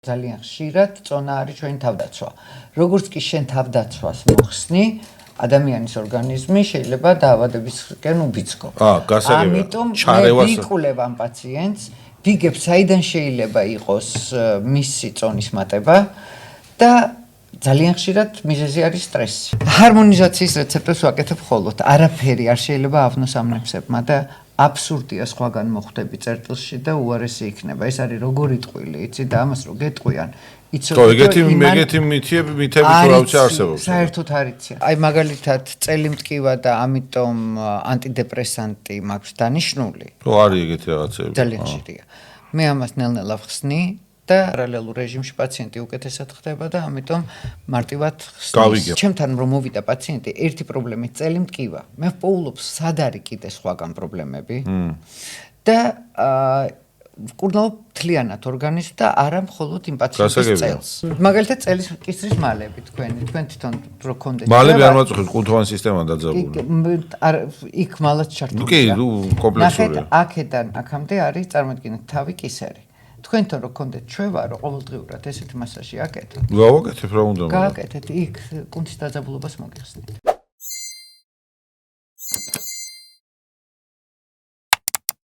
ძალიან ხშირად წონა არის ჩვენი თავდაცვა. როგორც კი შენ თავდაცვას მოხსნი, ადამიანის ორგანიზმი შეიძლება დაავადებისკენ უბიძგო. ამიტომ მე ვიკვლევ ამ პაციენტს, ვიგებ საიდან შეიძლება იყოს მისი წონის მატება და ძალიან ხშირად მიზეზი არის სტრესი. ჰარმონიზაციის რეცეპტებს ვაკეთებ მხოლოდ. არაფერი არ შეიძლება ავნოს ამ ნემსებმა და აბსურდია სხვაგან მოხვდები წერტილში და უარესი იქნება. ეს არის როგორი ტყვილი, იცი და ამას რო გეტყვიან, იცოდი ეგეთი მითები თუ რა ვიცი არსებობს. საერთოდ არ იცი. აი მაგალითად წელი მტკივა და ამიტომ ანტიდეპრესანტი მაქვს დანიშნული. ხო არის ეგეთი რაღაცები. ძალიან ხშირია. მე ამას ნელ-ნელა ვხსნი და პარალელურ რეჟიმში პაციენტი უკეთესად ხდება და ამიტომ მარტივად ხსნის. ჩემთან რომ მოვიდა პაციენტი, ერთი პრობლემით წელი მტკივა. მე ვპოულობ სად არის კიდე სხვაგან პრობლემები და ვკურნალობ მთლიანად ორგანიზმს და არა მხოლოდ იმ პაციენტის წელს. მაგალითად წელის კისრის მალები თქვენ თვითონ რო კონდეთ. მალები არ მაწუხებს კუნთოვანი სისტემა დაძაბული. იქ მალაც ჩართულია. კი, კომპლექსური. აქედან აქამდე არის წარმოიდგინეთ თავი კისერი. თქვენთან რო კონდეთ ჩვევა, რომ ყოველდღიურად ესეთი მასაჟი აკეთოთ. გავაკეთებ რა უნდა. გააკეთეთ, იქ კუნთის დაძაბულობას მოგიხსნით.